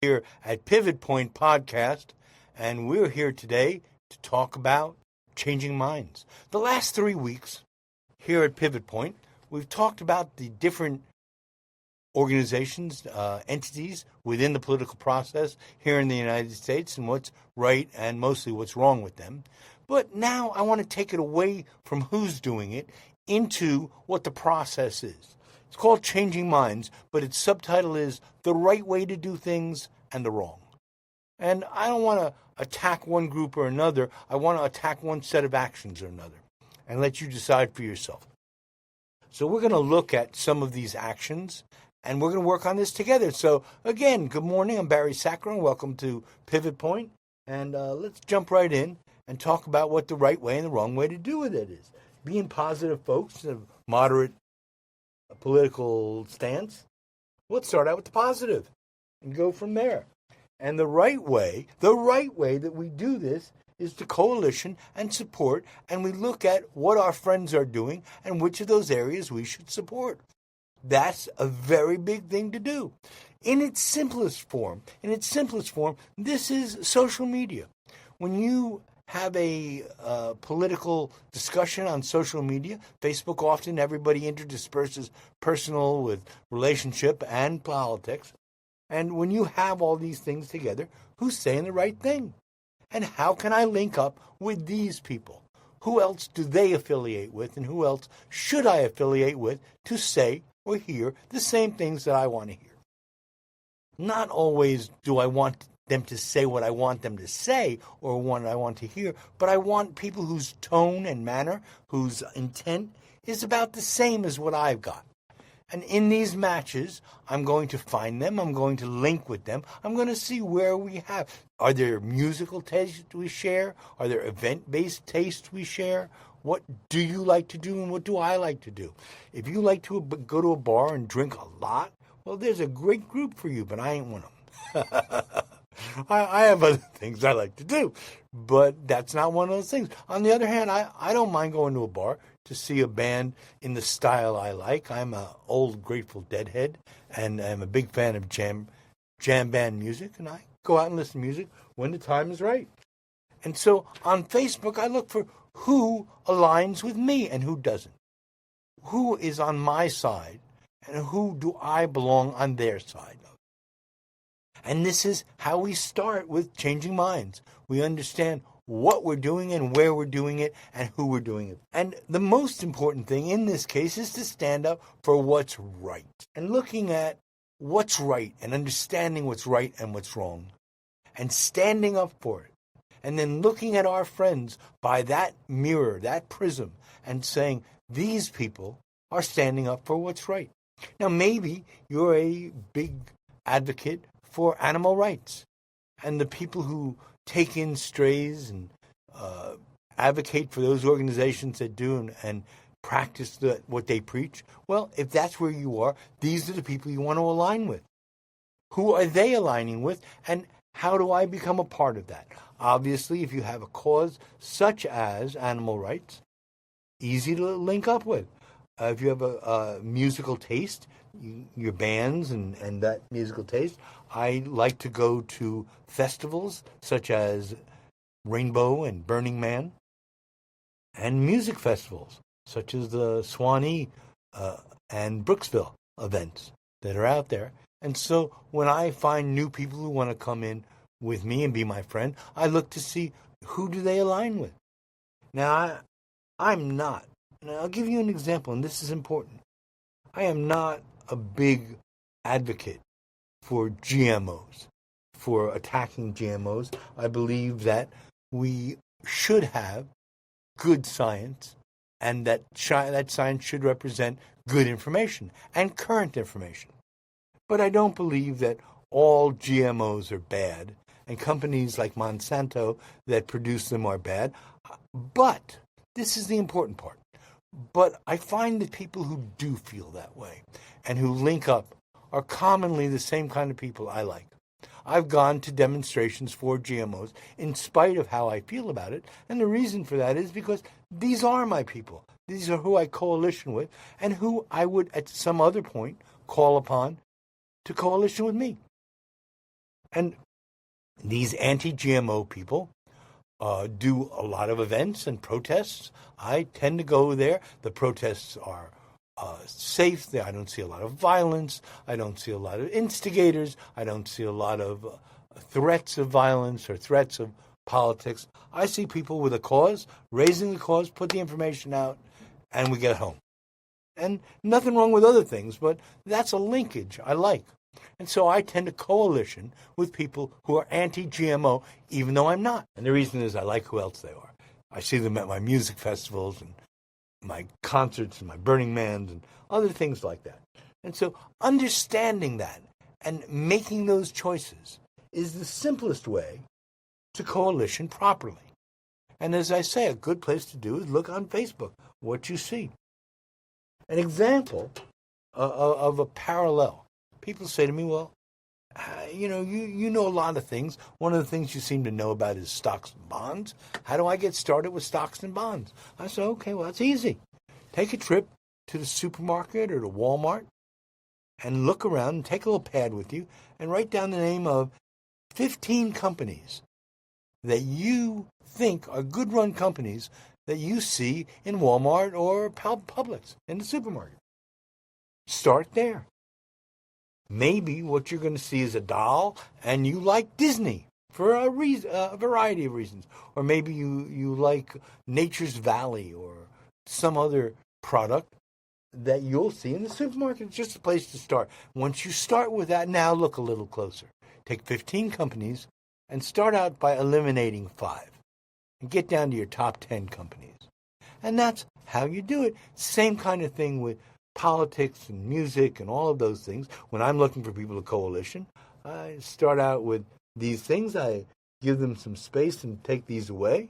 here at Pivot Point Podcast, and we're here today to talk about changing minds. The last 3 weeks here at Pivot Point, we've talked about the different organizations, entities within the political process here in the United States and what's right and mostly what's wrong with them. But now I want to take it away from who's doing it into what the process is. It's called Changing Minds, but its subtitle is The Right Way to Do Things and the Wrong. And I don't want to attack one group or another. I want to attack one set of actions or another and let you decide for yourself. So we're going to look at some of these actions, and we're going to work on this together. So again, good morning. I'm Barry Saccharin. Welcome to Pivot Point. And let's jump right in and talk about what the right way and the wrong way to do with it is. Being positive folks, a moderate political stance, let's start out with the positive and go from there. And the right way that we do this is to coalition and support, and we look at what our friends are doing and which of those areas we should support. That's a very big thing to do. In its simplest form, this is social media. When you have a political discussion on social media, Facebook often everybody interdisperses personal with relationship and politics. And when you have all these things together, who's saying the right thing? And how can I link up with these people? Who else do they affiliate with, and who else should I affiliate with to say or hear the same things that I want to hear? Not always do I want them to say what I want them to say or what I want to hear, but I want people whose tone and manner, whose intent is about the same as what I've got. And in these matches, I'm going to find them, I'm going to link with them, I'm going to see where we have. Are there musical tastes we share? Are there event-based tastes we share? What do you like to do and what do I like to do? If you like to go to a bar and drink a lot, well, there's a great group for you, but I ain't one of them. I have other things I like to do, but that's not one of those things. On the other hand, I don't mind going to a bar to see a band in the style I like. I'm an old Grateful Dead head, and I'm a big fan of jam band music, and I go out and listen to music when the time is right. And so on Facebook, I look for who aligns with me and who doesn't. Who is on my side, and who do I belong on their side of? And this is how we start with changing minds. We understand what we're doing and where we're doing it and who we're doing it. And the most important thing in this case is to stand up for what's right. And looking at what's right and understanding what's right and what's wrong. And standing up for it. And then looking at our friends by that mirror, that prism, and saying, these people are standing up for what's right. Now, maybe you're a big advocate for animal rights. And the people who take in strays and advocate for those organizations that do and practice what they preach, well, if that's where you are, these are the people you want to align with. Who are they aligning with, and how do I become a part of that? Obviously, if you have a cause such as animal rights, easy to link up with. If you have a musical taste, your bands and that musical taste, I like to go to festivals such as Rainbow and Burning Man, and music festivals such as the Swanee and Brooksville events that are out there. And so when I find new people who want to come in with me and be my friend, I look to see who do they align with. Now, I'm not. And I'll give you an example, and this is important. I am not a big advocate for GMOs, for attacking GMOs. I believe that we should have good science, and that science should represent good information and current information. But I don't believe that all GMOs are bad, and companies like Monsanto that produce them are bad. But this is the important part. But I find that people who do feel that way and who link up are commonly the same kind of people I like. I've gone to demonstrations for GMOs in spite of how I feel about it, and the reason for that is because these are my people. These are who I coalition with and who I would at some other point call upon to coalition with me. And these anti-GMO people do a lot of events and protests. I tend to go there. The protests are safe. I don't see a lot of violence. I don't see a lot of instigators. I don't see a lot of threats of violence or threats of politics. I see people with a cause, raising the cause, put the information out, and we get home. And nothing wrong with other things, but that's a linkage I like. And so I tend to coalition with people who are anti-GMO, even though I'm not. And the reason is I like who else they are. I see them at my music festivals and my concerts and my Burning Mans and other things like that. And so understanding that and making those choices is the simplest way to coalition properly. And as I say, a good place to do is look on Facebook, what you see. An example of a parallel. People say to me, well, you know a lot of things. One of the things you seem to know about is stocks and bonds. How do I get started with stocks and bonds? I say, okay, well, that's easy. Take a trip to the supermarket or to Walmart and look around and take a little pad with you and write down the name of 15 companies that you think are good run companies that you see in Walmart or Publix in the supermarket. Start there. Maybe what you're going to see is a doll and you like Disney for a variety of reasons. Or maybe you like Nature's Valley or some other product that you'll see in the supermarket. It's just a place to start. Once you start with that, now look a little closer. Take 15 companies and start out by eliminating 5 and get down to your top 10 companies. And that's how you do it. Same kind of thing with politics and music and all of those things. When I'm looking for people to coalition, I start out with these things. I give them some space and take these away.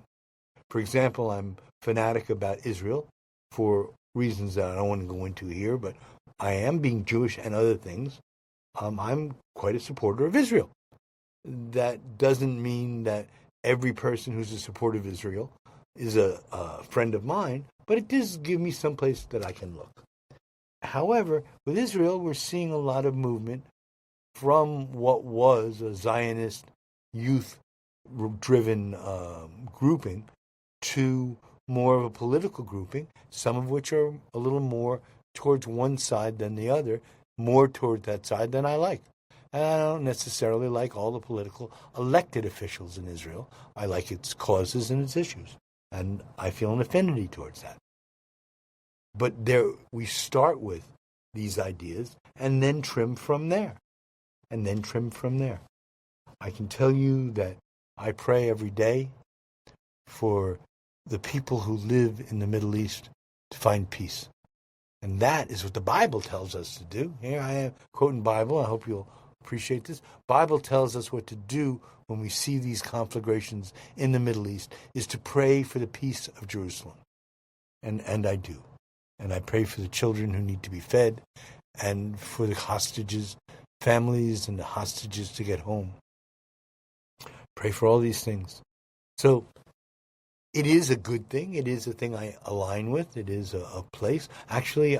For example, I'm fanatic about Israel for reasons that I don't want to go into here, but I am, being Jewish and other things. I'm quite a supporter of Israel. That doesn't mean that every person who's a supporter of Israel is a friend of mine, but it does give me some place that I can look. However, with Israel, we're seeing a lot of movement from what was a Zionist youth-driven grouping to more of a political grouping, some of which are a little more towards one side than the other, more towards that side than I like. And I don't necessarily like all the political elected officials in Israel. I like its causes and its issues, and I feel an affinity towards that. But there, we start with these ideas and then trim from there. I can tell you that I pray every day for the people who live in the Middle East to find peace. And that is what the Bible tells us to do. Here I am quoting Bible. I hope you'll appreciate this. Bible tells us what to do when we see these conflagrations in the Middle East is to pray for the peace of Jerusalem. And I do. And I pray for the children who need to be fed and for the hostages, families and the hostages to get home. Pray for all these things. So it is a good thing. It is a thing I align with. It is a place. Actually,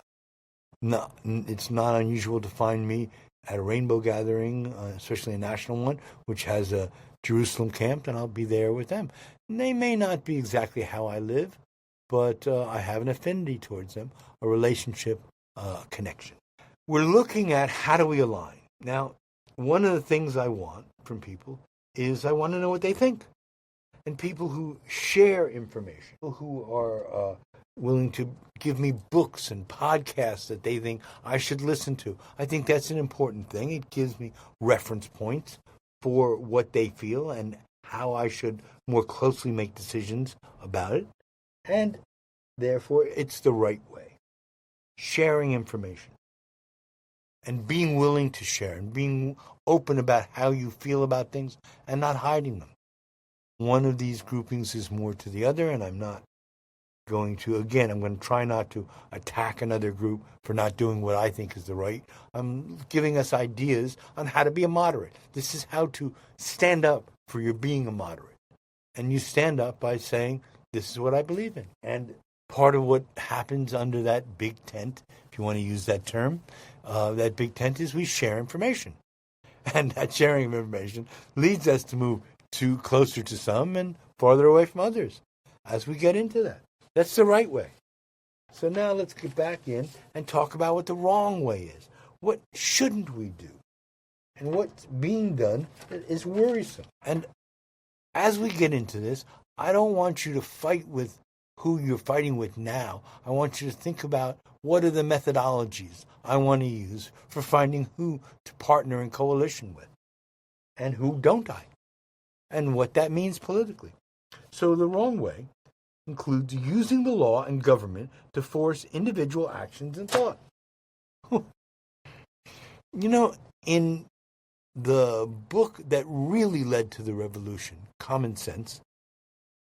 it's not unusual to find me at a rainbow gathering, especially a national one, which has a Jerusalem camp, and I'll be there with them. And they may not be exactly how I live, but I have an affinity towards them, a relationship, connection. We're looking at how do we align. Now, one of the things I want from people is I want to know what they think. And people who share information, people who are willing to give me books and podcasts that they think I should listen to. I think that's an important thing. It gives me reference points for what they feel and how I should more closely make decisions about it. And therefore, it's the right way. Sharing information and being willing to share and being open about how you feel about things and not hiding them. One of these groupings is more to the other, and I'm not going to try not to attack another group for not doing what I think is the right. I'm giving us ideas on how to be a moderate. This is how to stand up for your being a moderate. And you stand up by saying, this is what I believe in. And part of what happens under that big tent, if you want to use that term, that big tent is we share information. And that sharing of information leads us to move closer to some and farther away from others as we get into that. That's the right way. So now let's get back in and talk about what the wrong way is. What shouldn't we do? And what's being done that is worrisome. And as we get into this, I don't want you to fight with who you're fighting with now. I want you to think about what are the methodologies I want to use for finding who to partner in coalition with and who don't I, and what that means politically. So the wrong way includes using the law and government to force individual actions and thought. In the book that really led to the revolution, Common Sense,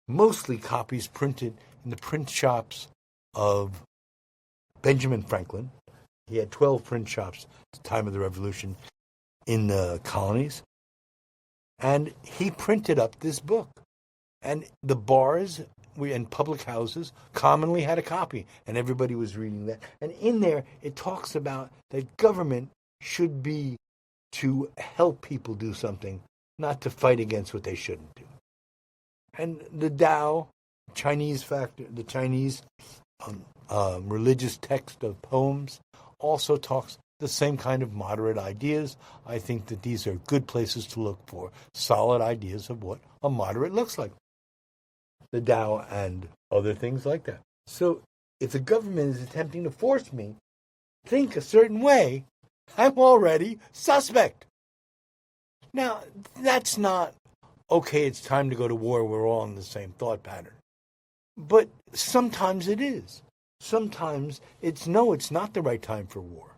mostly copies printed in the print shops of Benjamin Franklin. He had 12 print shops at the time of the revolution in the colonies. And he printed up this book. And the bars and public houses commonly had a copy, and everybody was reading that. And in there, it talks about that government should be to help people do something, not to fight against what they shouldn't do. And the Tao, the Chinese religious text of poems, also talks the same kind of moderate ideas. I think that these are good places to look for solid ideas of what a moderate looks like. The Tao and other things like that. So if the government is attempting to force me to think a certain way, I'm already suspect. Now, that's not, okay, it's time to go to war, we're all in the same thought pattern. But sometimes it is. Sometimes it's not the right time for war.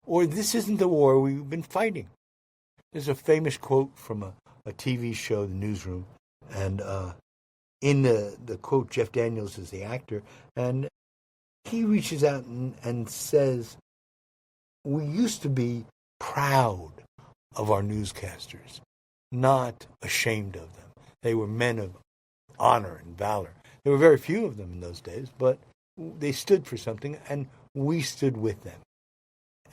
Or this isn't the war we've been fighting. There's a famous quote from a TV show, The Newsroom, and in the quote, Jeff Daniels is the actor, and he reaches out and says, we used to be proud of our newscasters, not ashamed of them. They were men of honor and valor. There were very few of them in those days, but they stood for something, and we stood with them.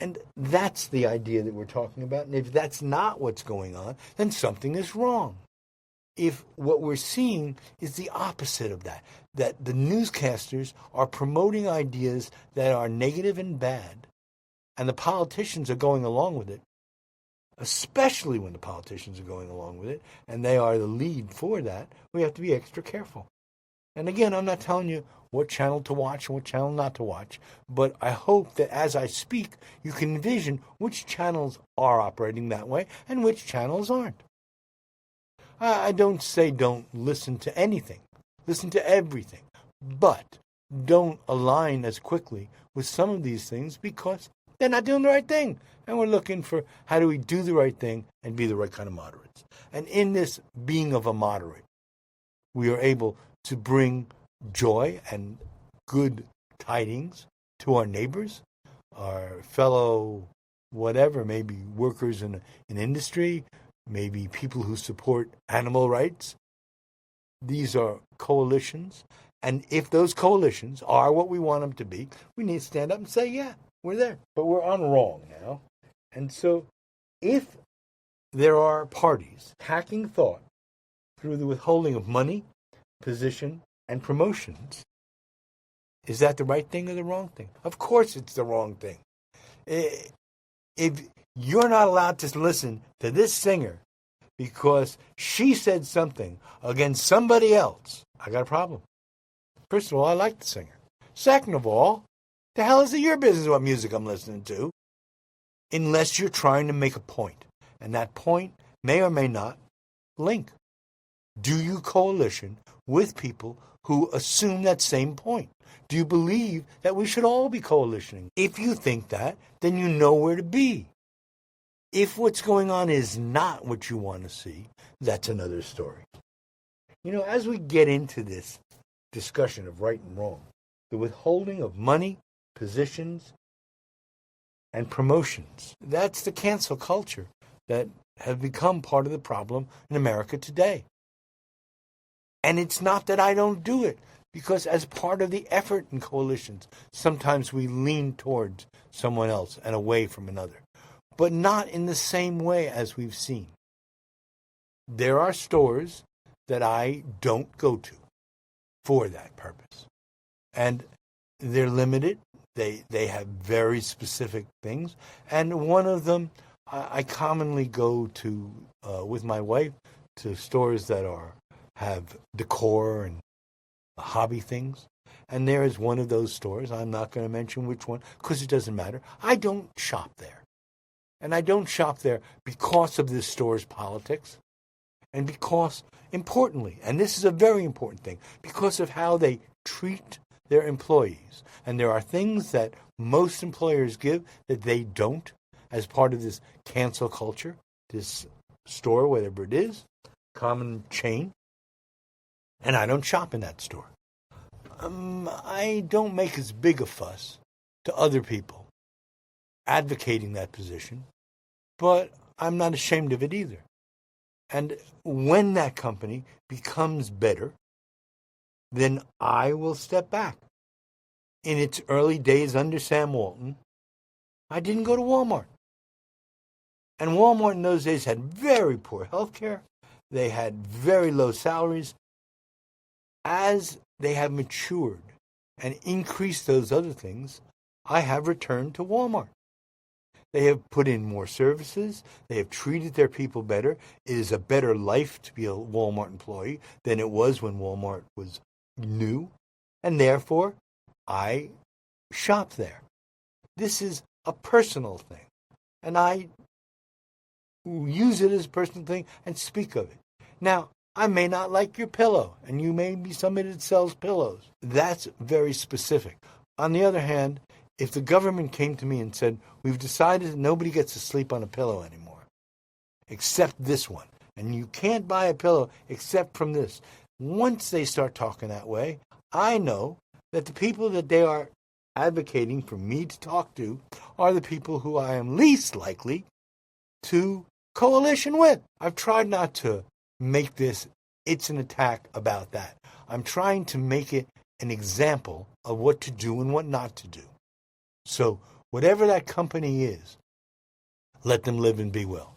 And that's the idea that we're talking about. And if that's not what's going on, then something is wrong. If what we're seeing is the opposite of that the newscasters are promoting ideas that are negative and bad, and the politicians are going along with it, especially when the politicians are going along with it, and they are the lead for that, we have to be extra careful. And again, I'm not telling you what channel to watch and what channel not to watch, but I hope that as I speak, you can envision which channels are operating that way and which channels aren't. I don't say don't listen to anything. Listen to everything. But don't align as quickly with some of these things because they're not doing the right thing. And we're looking for how do we do the right thing and be the right kind of moderates. And in this being of a moderate, we are able to bring joy and good tidings to our neighbors, our fellow whatever, maybe workers in industry, maybe people who support animal rights. These are coalitions. And if those coalitions are what we want them to be, we need to stand up and say, yeah, we're there. But we're on wrong now. And so if there are parties hacking thought through the withholding of money, position, and promotions, is that the right thing or the wrong thing? Of course it's the wrong thing. If you're not allowed to listen to this singer because she said something against somebody else, I got a problem. First of all, I like the singer. Second of all, the hell is it your business what music I'm listening to? Unless you're trying to make a point. And that point may or may not link. Do you coalition with people who assume that same point? Do you believe that we should all be coalitioning? If you think that, then you know where to be. If what's going on is not what you want to see, that's another story. As we get into this discussion of right and wrong, the withholding of money, positions, and promotions, that's the cancel culture that have become part of the problem in America today. And it's not that I don't do it, because as part of the effort in coalitions, sometimes we lean towards someone else and away from another. but not in the same way as we've seen. There are stores that I don't go to for that purpose. And they're limited. They have very specific things. And one of them, I commonly go to, with my wife, to stores that have decor and hobby things. And there is one of those stores. I'm not going to mention which one because it doesn't matter. I don't shop there. And I don't shop there because of this store's politics. And because, importantly, and this is a very important thing, because of how they treat their employees. And there are things that most employers give that they don't as part of this cancel culture, this store, whatever it is, common chain. And I don't shop in that store. I don't make as big a fuss to other people advocating that position, but I'm not ashamed of it either. And when that company becomes better, then I will step back. In its early days under Sam Walton, I didn't go to Walmart. And Walmart in those days had very poor health care. They had very low salaries. As they have matured and increased those other things, I have returned to Walmart. They have put in more services. They have treated their people better. It is a better life to be a Walmart employee than it was when Walmart was new. And therefore, I shop there. This is a personal thing. And I use it as a personal thing and speak of it. Now, I may not like your pillow, and you may be somebody that sells pillows. That's very specific. On the other hand, if the government came to me and said, we've decided that nobody gets to sleep on a pillow anymore, except this one, and you can't buy a pillow except from this. Once they start talking that way, I know that the people that they are advocating for me to talk to are the people who I am least likely to coalition with. I've tried not to make this, it's an attack about that. I'm trying to make it an example of what to do and what not to do. So whatever that company is, let them live and be well.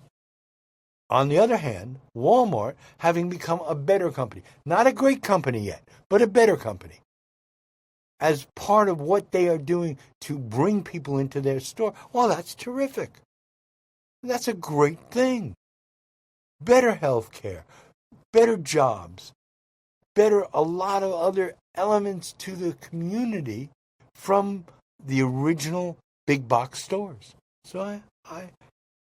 On the other hand, Walmart, having become a better company, not a great company yet, but a better company, as part of what they are doing to bring people into their store, well, that's terrific. That's a great thing. Better health care, better jobs, better a lot of other elements to the community from the original big box stores. So I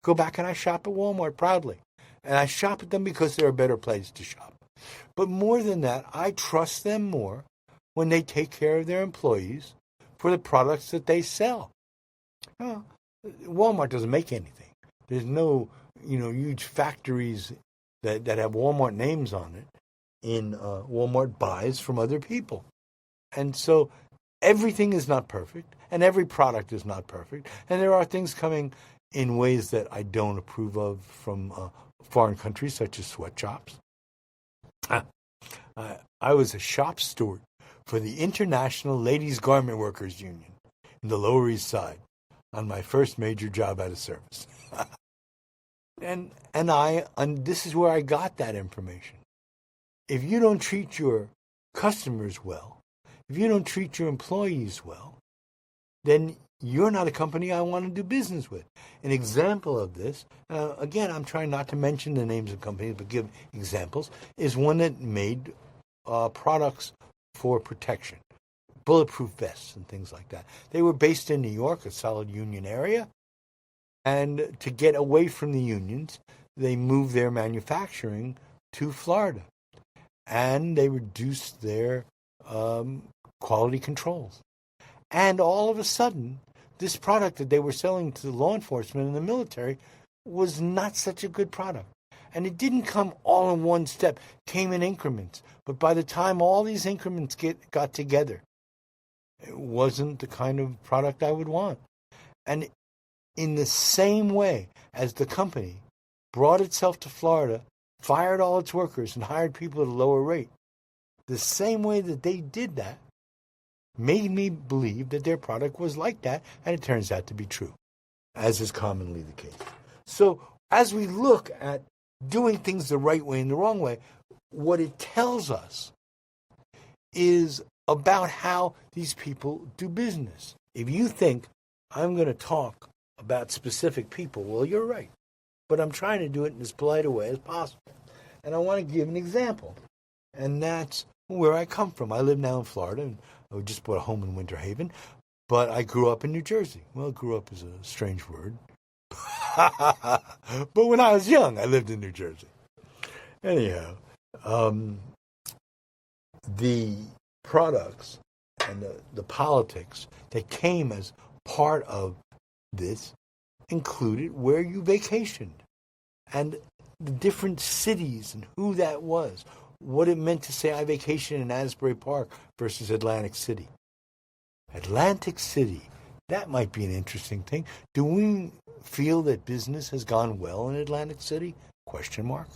go back and I shop at Walmart proudly. And I shop at them because they're a better place to shop. But more than that, I trust them more when they take care of their employees for the products that they sell. Walmart doesn't make anything. There's no, huge factories that have Walmart names on it. Walmart buys from other people. And so everything is not perfect, and every product is not perfect. And there are things coming in ways that I don't approve of from foreign countries, such as sweatshops. I was a shop steward for the International Ladies Garment Workers Union in the Lower East Side on my first major job out of service. and this is where I got that information. If you don't treat your customers well, if you don't treat your employees well, then you're not a company I want to do business with. An example of this, again, I'm trying not to mention the names of companies, but give examples, is one that made products for protection, bulletproof vests and things like that. They were based in New York, a solid union area, and to get away from the unions, they moved their manufacturing to Florida, and they reduced their quality controls. And all of a sudden, this product that they were selling to law enforcement and the military was not such a good product. And it didn't come all in one step. It came in increments. But by the time all these increments got together, it wasn't the kind of product I would want. And in the same way as the company brought itself to Florida, fired all its workers, and hired people at a lower rate, the same way that they did that made me believe that their product was like that, and it turns out to be true. as is commonly the case. So as we look at doing things the right way and the wrong way, what it tells us is about how these people do business. If you think I'm going to talk about specific people, well, you're right. But I'm trying to do it in as polite a way as possible. And I want to give an example. And that's where I come from. I live now in Florida, and I just bought a home in Winter Haven. But I grew up in New Jersey. Well, grew up is a strange word. But when I was young, I lived in New Jersey. Anyhow, the products and the politics that came as part of this included where you vacationed and the different cities and who that was, what it meant to say I vacationed in Asbury Park versus Atlantic City. Atlantic City, that might be an interesting thing. Do we feel that business has gone well in Atlantic City? Question mark.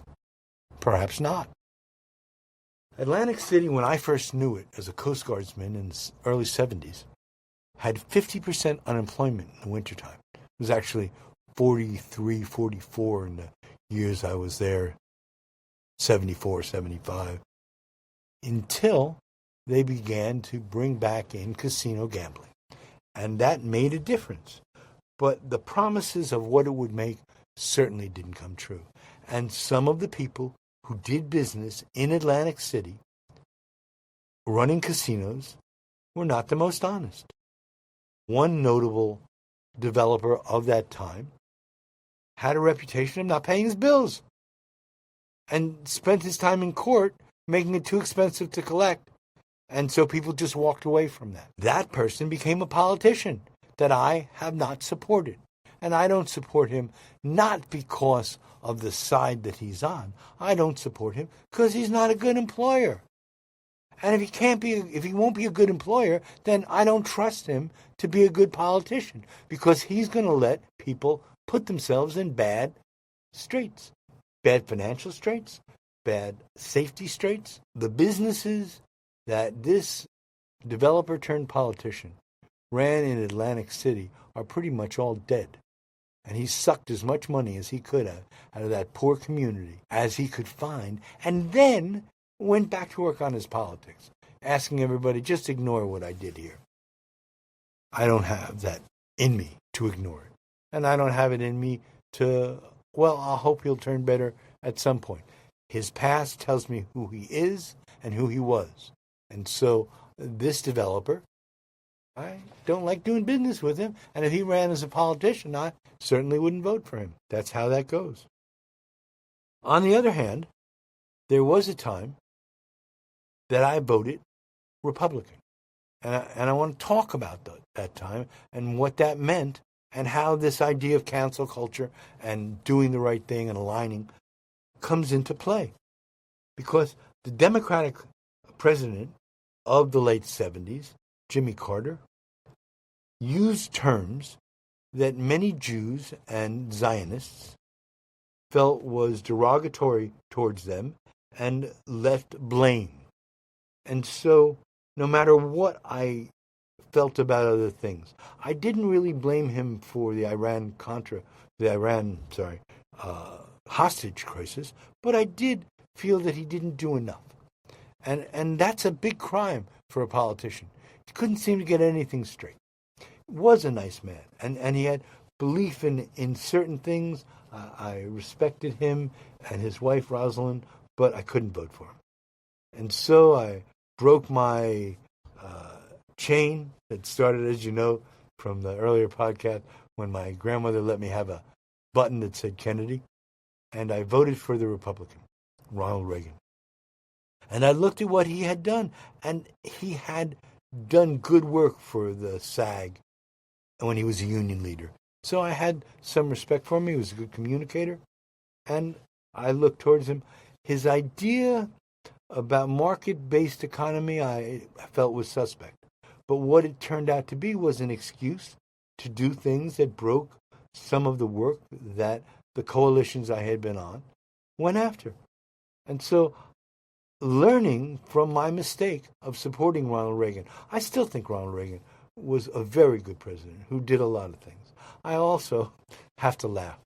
Perhaps not. Atlantic City, when I first knew it as a Coast Guardsman in the early 70s, had 50% unemployment in the wintertime. It was actually 43, 44 in the years I was there, 74, 75, until they began to bring back in casino gambling. And that made a difference. But the promises of what it would make certainly didn't come true. And some of the people who did business in Atlantic City running casinos were not the most honest. One notable developer of that time had a reputation of not paying his bills and spent his time in court making it too expensive to collect. And so people just walked away from that. That person became a politician that I have not supported. And I don't support him not because of the side that he's on. I don't support him because he's not a good employer. And if he won't be a good employer, then I don't trust him to be a good politician because he's going to let people put themselves in bad straits, bad financial straits, bad safety straits. The businesses that this developer turned politician ran in Atlantic City are pretty much all dead. And he sucked as much money as he could have out of that poor community as he could find, and then went back to work on his politics, asking everybody, just ignore what I did here. I don't have that in me to ignore it. And I don't have it in me to, well, I hope he'll turn better at some point. His past tells me who he is and who he was. And so this developer, I don't like doing business with him. And if he ran as a politician, I certainly wouldn't vote for him. That's how that goes. On the other hand, there was a time that I voted Republican. And I want to talk about that time and what that meant and how this idea of cancel culture and doing the right thing and aligning comes into play. Because the Democratic president of the late 70s, Jimmy Carter, used terms that many Jews and Zionists felt was derogatory towards them and left blame. And so, no matter what I felt about other things, I didn't really blame him for the Iran hostage crisis, but I did feel that he didn't do enough. And that's a big crime for a politician. He couldn't seem to get anything straight. He was a nice man, and he had belief in certain things. I respected him and his wife, Rosalind, but I couldn't vote for him. And so I broke my chain that started, as you know, from the earlier podcast when my grandmother let me have a button that said Kennedy, and I voted for the Republican, Ronald Reagan. And I looked at what he had done, and he had done good work for the SAG when he was a union leader. So I had some respect for him. He was a good communicator, and I looked towards him. His idea about market-based economy I felt was suspect. But what it turned out to be was an excuse to do things that broke some of the work that the coalitions I had been on went after. And so, learning from my mistake of supporting Ronald Reagan, I still think Ronald Reagan was a very good president who did a lot of things. I also have to laugh.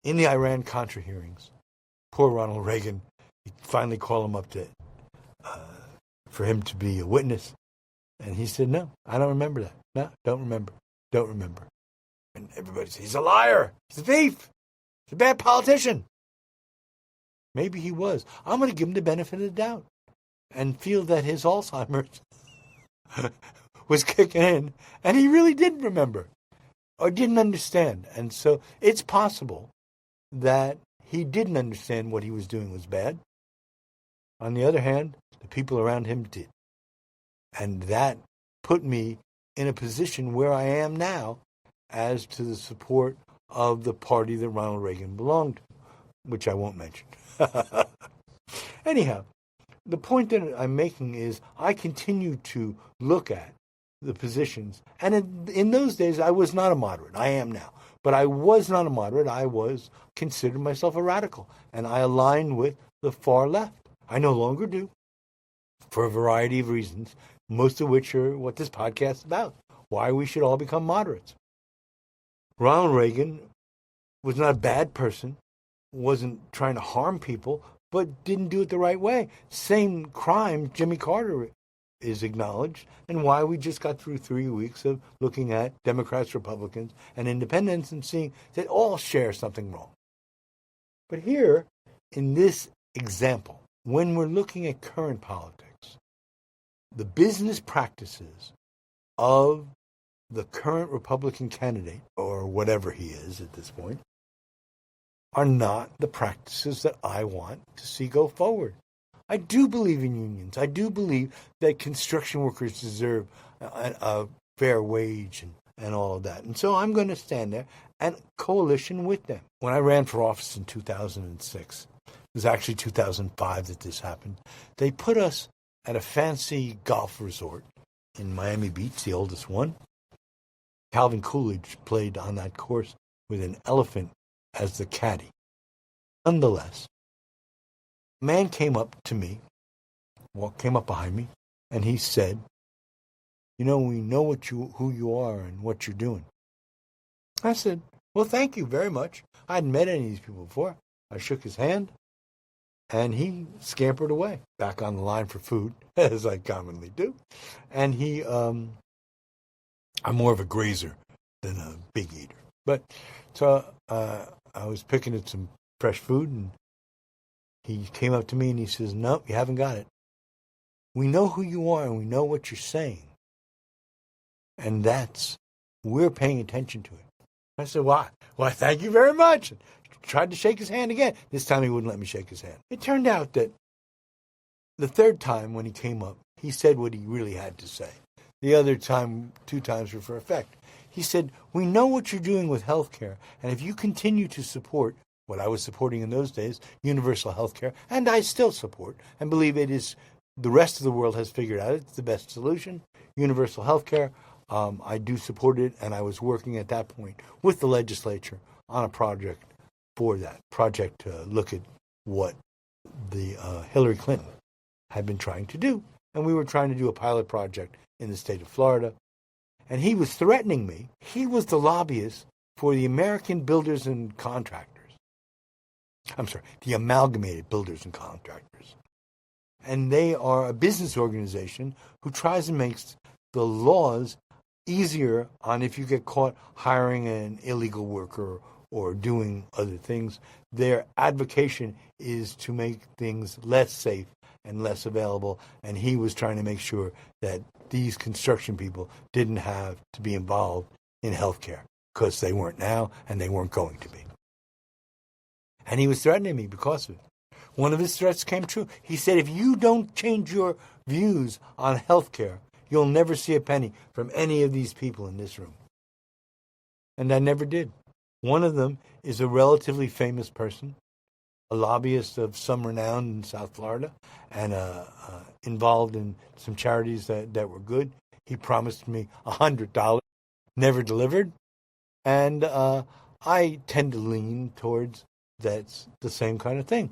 In the Iran-Contra hearings, poor Ronald Reagan, he finally called him up for him to be a witness. And he said, no, I don't remember that. No, don't remember. And everybody said, he's a liar. He's a thief. He's a bad politician. Maybe he was. I'm going to give him the benefit of the doubt and feel that his Alzheimer's was kicking in, and he really didn't remember or didn't understand. And so it's possible that he didn't understand what he was doing was bad. On the other hand, the people around him did. And that put me in a position where I am now as to the support of the party that Ronald Reagan belonged to, which I won't mention. Anyhow, the point that I'm making is I continue to look at the positions. And in those days, I was not a moderate. I am now. But I was not a moderate. I considered myself a radical. And I aligned with the far left. I no longer do, for a variety of reasons, most of which are what this podcast is about, why we should all become moderates. Ronald Reagan was not a bad person, wasn't trying to harm people, but didn't do it the right way. Same crime Jimmy Carter is acknowledged, and why we just got through 3 weeks of looking at Democrats, Republicans, and independents and seeing they all share something wrong. But here, in this example, when we're looking at current politics, the business practices of the current Republican candidate, or whatever he is at this point, are not the practices that I want to see go forward. I do believe in unions. I do believe that construction workers deserve a fair wage and all of that. And so I'm going to stand there and coalition with them. When I ran for office in 2006, it was actually 2005 that this happened, they put us at a fancy golf resort in Miami Beach, the oldest one. Calvin Coolidge played on that course with an elephant as the caddy. Nonetheless, a man came up to me, came up behind me, and he said, we know who you are and what you're doing. I said, well, thank you very much. I hadn't met any of these people before. I shook his hand, and he scampered away, back on the line for food, as I commonly do. And I'm more of a grazer than a big eater. But so I was picking at some fresh food, and he came up to me and he says, no, you haven't got it. We know who you are and we know what you're saying. And we're paying attention to it. I said, why? Well, thank you very much. Tried to shake his hand again. This time he wouldn't let me shake his hand. It turned out that the third time when he came up, he said what he really had to say. The other time, 2 times were for effect. He said, we know what you're doing with healthcare, and if you continue to support what I was supporting in those days, universal healthcare, and I still support and believe it is, the rest of the world has figured out it's the best solution, universal healthcare. I do support it, and I was working at that point with the legislature on a project for that project to look at what the Hillary Clinton had been trying to do. And we were trying to do a pilot project in the state of Florida. And he was threatening me. He was the lobbyist for the American Builders and Contractors. The Amalgamated Builders and Contractors. And they are a business organization who tries and makes the laws easier on if you get caught hiring an illegal worker or doing other things. Their advocation is to make things less safe and less available, and he was trying to make sure that these construction people didn't have to be involved in healthcare, because they weren't now and they weren't going to be. And he was threatening me because of it. One of his threats came true. He said, if you don't change your views on healthcare, you'll never see a penny from any of these people in this room. And I never did. One of them is a relatively famous person, a lobbyist of some renown in South Florida, and involved in some charities that were good. He promised me $100, never delivered. And I tend to lean towards that's the same kind of thing.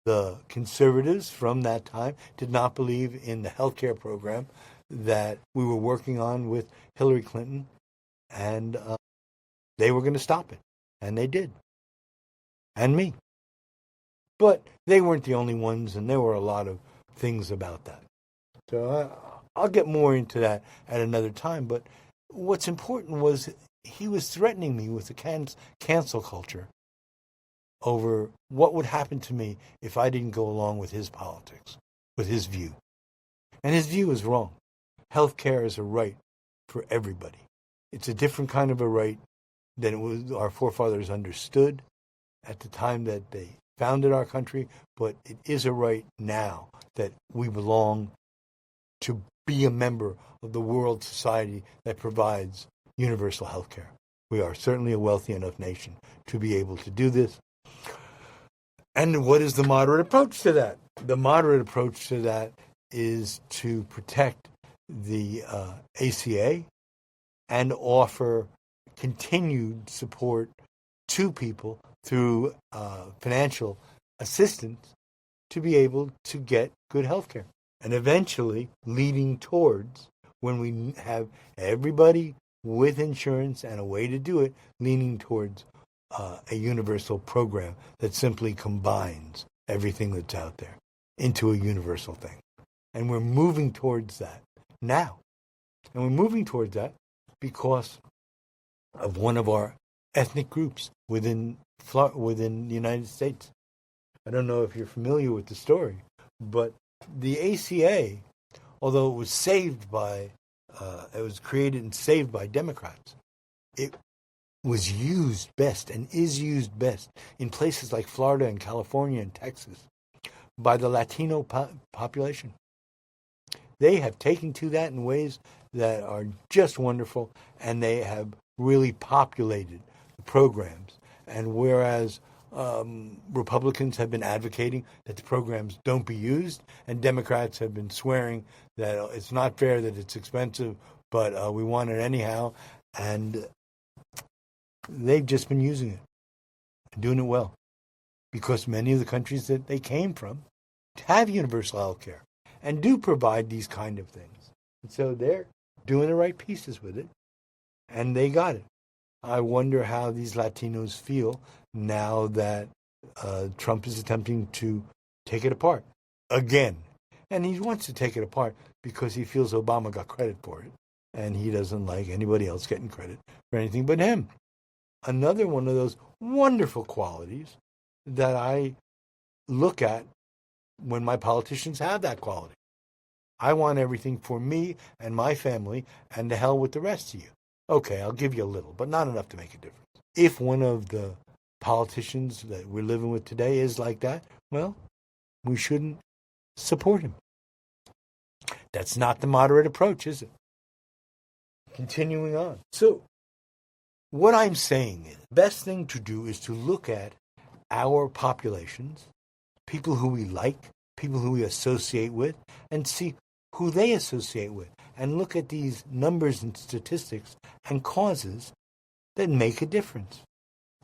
The conservatives from that time did not believe in the health care program that we were working on with Hillary Clinton and they were going to stop it. And they did. And me. But they weren't the only ones, and there were a lot of things about that. So I'll get more into that at another time. But what's important was he was threatening me with the cancel culture over what would happen to me if I didn't go along with his politics, with his view. And his view is wrong. Healthcare is a right for everybody. It's a different kind of a right than it was our forefathers understood at the time that they founded our country, but it is a right now that we belong to be a member of the world society that provides universal health care. We are certainly a wealthy enough nation to be able to do this. And what is the moderate approach to that? The moderate approach to that is to protect the ACA and offer continued support to people through financial assistance to be able to get good health care. And eventually leading towards, when we have everybody with insurance and a way to do it, leaning towards a universal program that simply combines everything that's out there into a universal thing. And we're moving towards that now. And we're moving towards that because of one of our ethnic groups within the United States. I don't know if you're familiar with the story, but the ACA, although it was it was created and saved by Democrats, it was used best and is used best in places like Florida and California and Texas by the Latino population. They have taken to that in ways that are just wonderful, and they have really populated the programs. And whereas Republicans have been advocating that the programs don't be used, and Democrats have been swearing that it's not fair, that it's expensive, but we want it anyhow, and they've just been using it and doing it well, because many of the countries that they came from have universal health care and do provide these kind of things. And so they're doing the right pieces with it, and they got it. I wonder how these Latinos feel now that Trump is attempting to take it apart again. And he wants to take it apart because he feels Obama got credit for it, and he doesn't like anybody else getting credit for anything but him. Another one of those wonderful qualities that I look at when my politicians have that quality. I want everything for me and my family, and to hell with the rest of you. Okay, I'll give you a little, but not enough to make a difference. If one of the politicians that we're living with today is like that, well, we shouldn't support him. That's not the moderate approach, is it? Continuing on. So, what I'm saying is, the best thing to do is to look at our populations, people who we like, people who we associate with, and see who they associate with, and look at these numbers and statistics and causes that make a difference.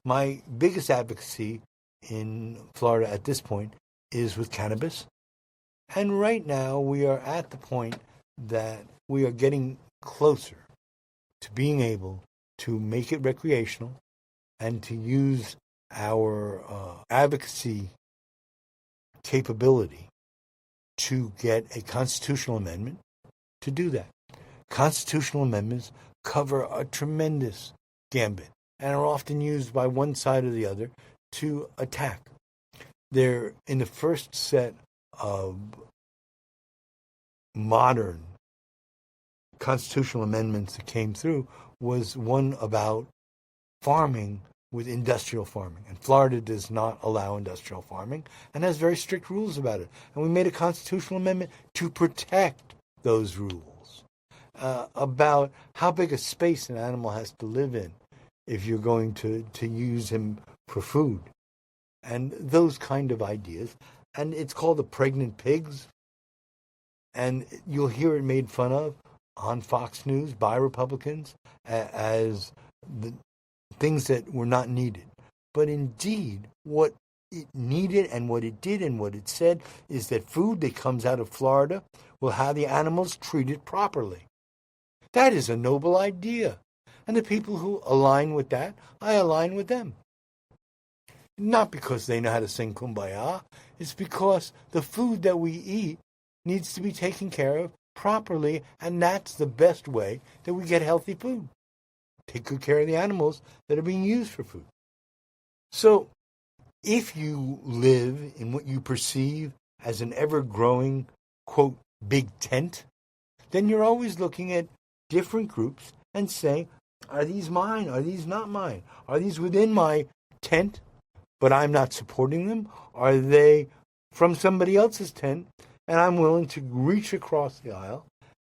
My biggest advocacy in Florida at this point is with cannabis. And right now we are at the point that we are getting closer to being able to make it recreational and to use our advocacy capability to get a constitutional amendment to do that. Constitutional amendments cover a tremendous gambit and are often used by one side or the other to attack. They're in the first set of modern constitutional amendments that came through was one about farming with industrial farming. And Florida does not allow industrial farming and has very strict rules about it. And we made a constitutional amendment to protect those rules about how big a space an animal has to live in if you're going to use him for food. And those kind of ideas. And it's called the pregnant pigs. And you'll hear it made fun of on Fox News by Republicans as the things that were not needed. But indeed, what it needed and what it did and what it said is that food that comes out of Florida will have the animals treated properly. That is a noble idea. And the people who align with that, I align with them. Not because they know how to sing Kumbaya. It's because the food that we eat needs to be taken care of properly, and that's the best way that we get healthy food. Take good care of the animals that are being used for food. So, if you live in what you perceive as an ever-growing, quote, big tent, then you're always looking at different groups and saying, are these mine? Are these not mine? Are these within my tent, but I'm not supporting them? Are they from somebody else's tent, and I'm willing to reach across the aisle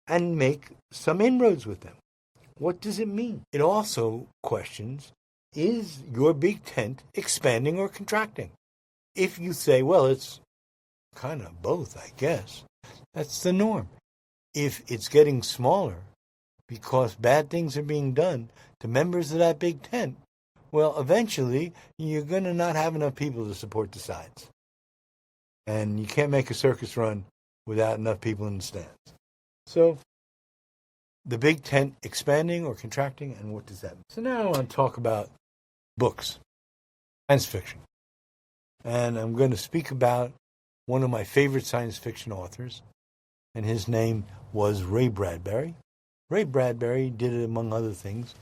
and make some inroads with them? What does it mean? It also questions, is your big tent expanding or contracting? If you say, well, it's kind of both, I guess, that's the norm. If it's getting smaller because bad things are being done to members of that big tent, well, eventually you're going to not have enough people to support the sides. And you can't make a circus run without enough people in the stands. So, the big tent expanding or contracting, and what does that mean? So now I want to talk about books, science fiction. And I'm going to speak about one of my favorite science fiction authors, and his name was Ray Bradbury. Ray Bradbury did it, among other things,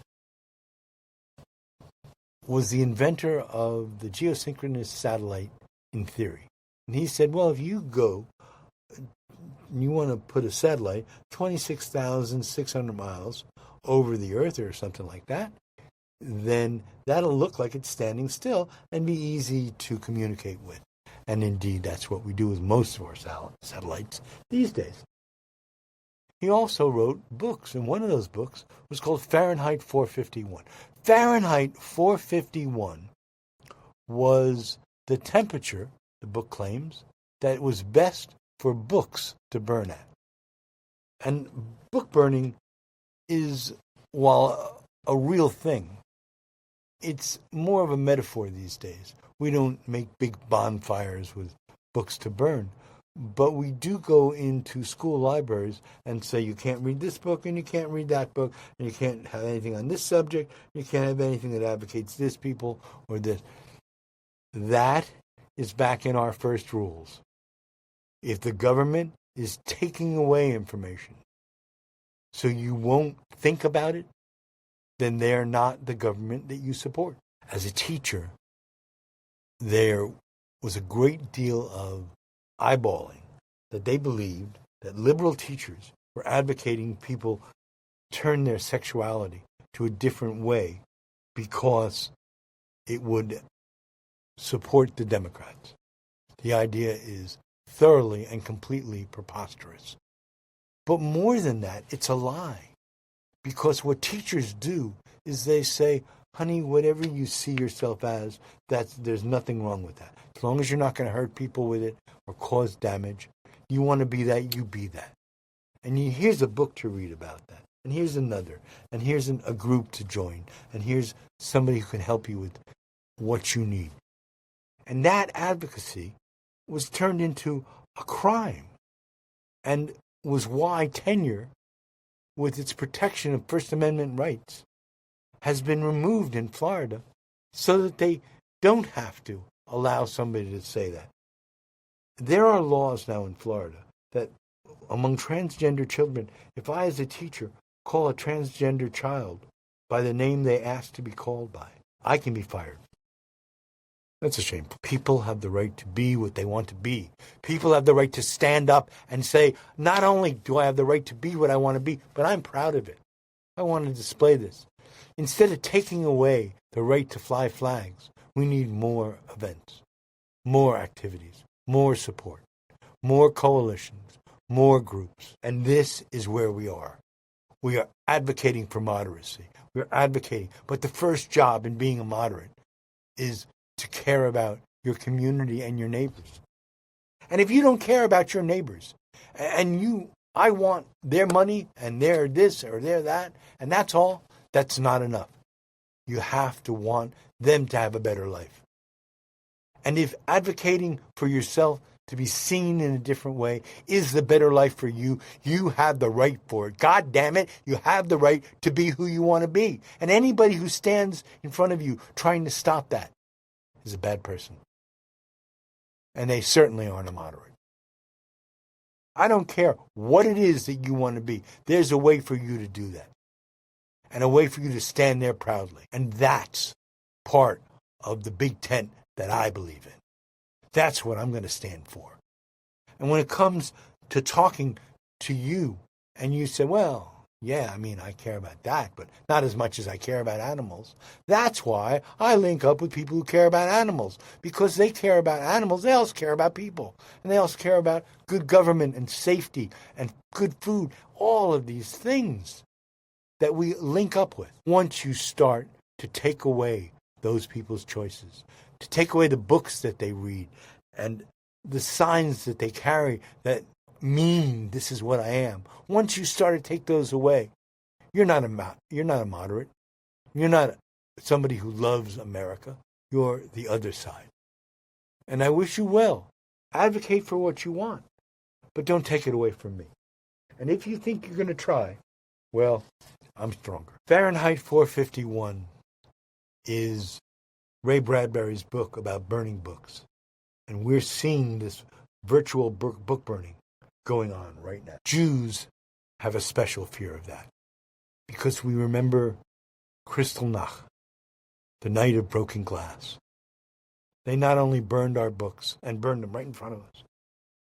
was the inventor of the geosynchronous satellite in theory. And he said, well, if you go, you want to put a satellite 26,600 miles over the Earth or something like that, then that'll look like it's standing still and be easy to communicate with. And indeed, that's what we do with most of our satellites these days. He also wrote books, and one of those books was called Fahrenheit 451. Fahrenheit 451 was the temperature, the book claims, that was best for books to burn at. And book burning is, while a real thing, it's more of a metaphor these days. We don't make big bonfires with books to burn, but we do go into school libraries and say you can't read this book and you can't read that book and you can't have anything on this subject, you can't have anything that advocates this people or this. That is back in our first rules. If the government is taking away information so you won't think about it, then they're not the government that you support. As a teacher, there was a great deal of eyeballing that they believed that liberal teachers were advocating people turn their sexuality to a different way because it would support the Democrats. The idea is thoroughly and completely preposterous. But more than that, it's a lie. Because what teachers do is they say, honey, whatever you see yourself as, there's nothing wrong with that. As long as you're not going to hurt people with it or cause damage, you want to be that, you be that. And here's a book to read about that. And here's another. And here's a group to join. And here's somebody who can help you with what you need. And that advocacy was turned into a crime and was why tenure, with its protection of First Amendment rights, has been removed in Florida so that they don't have to allow somebody to say that. There are laws now in Florida that among transgender children, if I as a teacher call a transgender child by the name they asked to be called by, I can be fired. That's a shame. People have the right to be what they want to be. People have the right to stand up and say, not only do I have the right to be what I want to be, but I'm proud of it. I want to display this. Instead of taking away the right to fly flags, we need more events, more activities, more support, more coalitions, more groups. And this is where we are. We are advocating for moderacy. We're advocating. But the first job in being a moderate is to care about your community and your neighbors. And if you don't care about your neighbors, and I want their money and their this or their that, and that's all, that's not enough. You have to want them to have a better life. And if advocating for yourself to be seen in a different way is the better life for you. You have the right for it. God damn it, you have the right to be who you want to be. And anybody who stands in front of you trying to stop that is a bad person. And they certainly aren't a moderate. I don't care what it is that you want to be. There's a way for you to do that. And a way for you to stand there proudly. And that's part of the big tent that I believe in. That's what I'm going to stand for. And when it comes to talking to you, and you say, well, yeah, I care about that, but not as much as I care about animals. That's why I link up with people who care about animals. Because they care about animals, they also care about people. And they also care about good government and safety and good food. All of these things that we link up with. Once you start to take away those people's choices, to take away the books that they read and the signs that they carry that mean this is what I am. Once you start to take those away, you're not a moderate. You're not somebody who loves America. You're the other side. And I wish you well. Advocate for what you want, but don't take it away from me. And if you think you're going to try, well, I'm stronger. Fahrenheit 451 is Ray Bradbury's book about burning books. And we're seeing this virtual book burning going on right now. Jews have a special fear of that because we remember Kristallnacht, the night of broken glass. They not only burned our books and burned them right in front of us,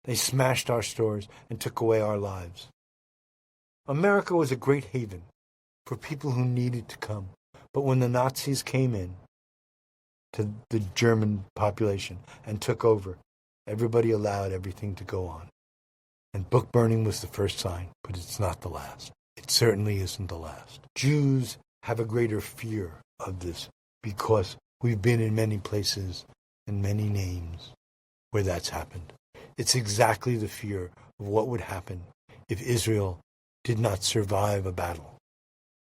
they smashed our stores and took away our lives. America was a great haven for people who needed to come. But when the Nazis came in to the German population and took over, everybody allowed everything to go on. And book burning was the first sign, but it's not the last. It certainly isn't the last. Jews have a greater fear of this because we've been in many places and many names where that's happened. It's exactly the fear of what would happen if Israel did not survive a battle.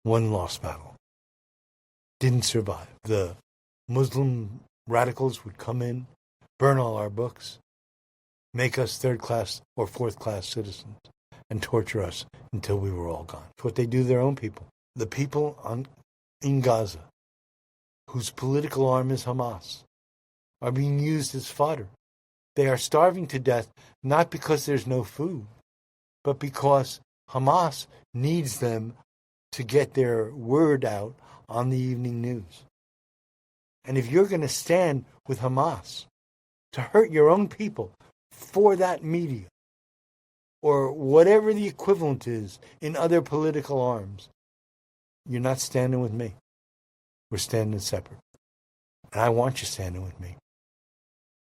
One lost battle. Didn't survive. The Muslim radicals would come in, burn all our books, make us third-class or fourth-class citizens, and torture us until we were all gone. It's what they do to their own people. The people in Gaza, whose political arm is Hamas, are being used as fodder. They are starving to death not because there's no food, but because Hamas needs them to get their word out on the evening news. And if you're going to stand with Hamas to hurt your own people for that media, or whatever the equivalent is in other political arms, you're not standing with me. We're standing separate. And I want you standing with me.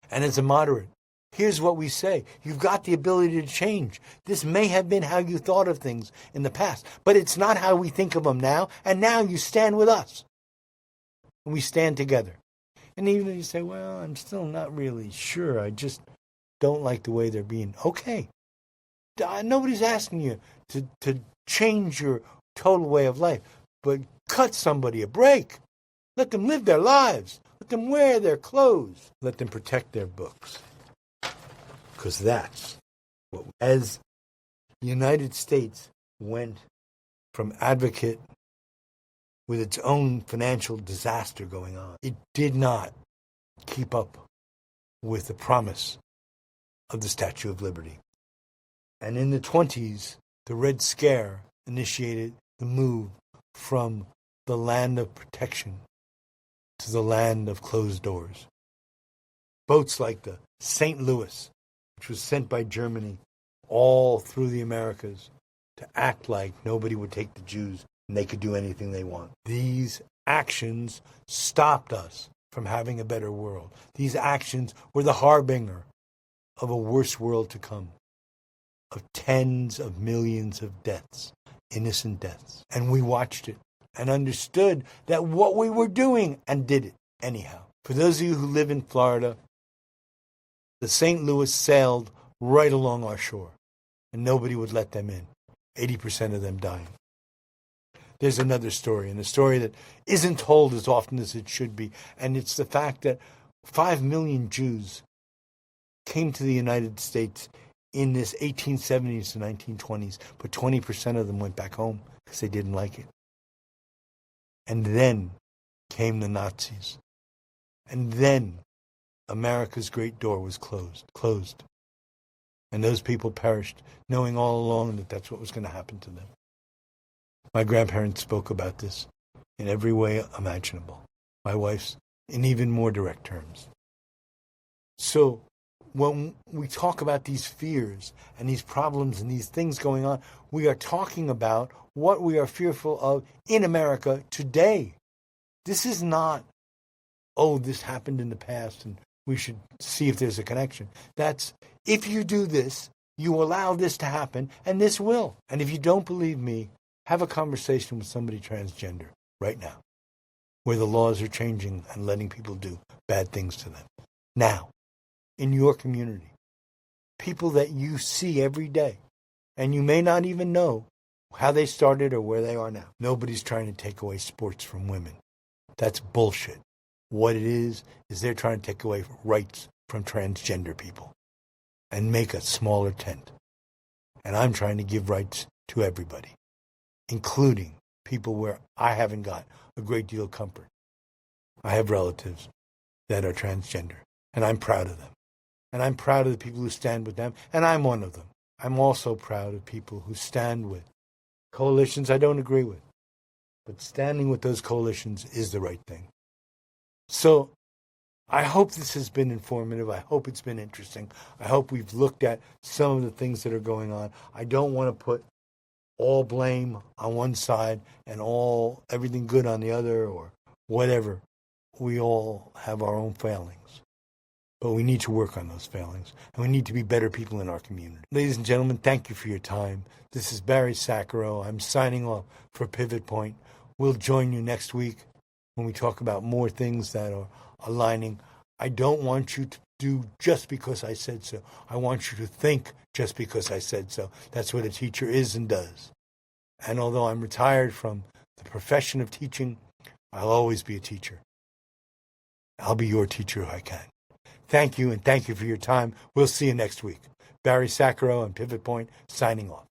And as a moderate, here's what we say. You've got the ability to change. This may have been how you thought of things in the past, but it's not how we think of them now. And now you stand with us. And we stand together. And even if you say, well, I'm still not really sure. I just don't like the way they're being. Okay. Nobody's asking you to change your total way of life. But cut somebody a break. Let them live their lives. Let them wear their clothes. Let them protect their books. Because that's what, as the United States went from advocate with its own financial disaster going on, it did not keep up with the promise of the Statue of Liberty. And in the 1920s, the Red Scare initiated the move from the land of protection to the land of closed doors. Boats like the St. Louis, which was sent by Germany all through the Americas to act like nobody would take the Jews and they could do anything they want. These actions stopped us from having a better world. These actions were the harbinger of a worse world to come, of tens of millions of deaths, innocent deaths. And we watched it and understood that what we were doing and did it anyhow. For those of you who live in Florida, the St. Louis sailed right along our shore, and nobody would let them in, 80% of them dying. There's another story, and a story that isn't told as often as it should be, and it's the fact that 5 million Jews came to the United States in this 1870s to 1920s, but 20% of them went back home because they didn't like it. And then came the Nazis. And then America's great door was closed. And those people perished, knowing all along that that's what was going to happen to them. My grandparents spoke about this in every way imaginable. My wife's in even more direct terms. So when we talk about these fears and these problems and these things going on, we are talking about what we are fearful of in America today. This is not, oh, this happened in the past and we should see if there's a connection. That's, if you do this, you allow this to happen, and this will. And if you don't believe me, have a conversation with somebody transgender right now, where the laws are changing and letting people do bad things to them. Now, in your community, people that you see every day, and you may not even know how they started or where they are now. Nobody's trying to take away sports from women. That's bullshit. What it is they're trying to take away rights from transgender people and make a smaller tent. And I'm trying to give rights to everybody, including people where I haven't got a great deal of comfort. I have relatives that are transgender, and I'm proud of them. And I'm proud of the people who stand with them, and I'm one of them. I'm also proud of people who stand with coalitions I don't agree with. But standing with those coalitions is the right thing. So I hope this has been informative. I hope it's been interesting. I hope we've looked at some of the things that are going on. I don't want to put all blame on one side and everything good on the other or whatever. We all have our own failings. But we need to work on those failings, and we need to be better people in our community. Ladies and gentlemen, thank you for your time. This is Barry Sacro. I'm signing off for Pivot Point. We'll join you next week when we talk about more things that are aligning. I don't want you to do just because I said so. I want you to think just because I said so. That's what a teacher is and does. And although I'm retired from the profession of teaching, I'll always be a teacher. I'll be your teacher if I can. Thank you, and thank you for your time. We'll see you next week. Barry Sacro and Pivot Point signing off.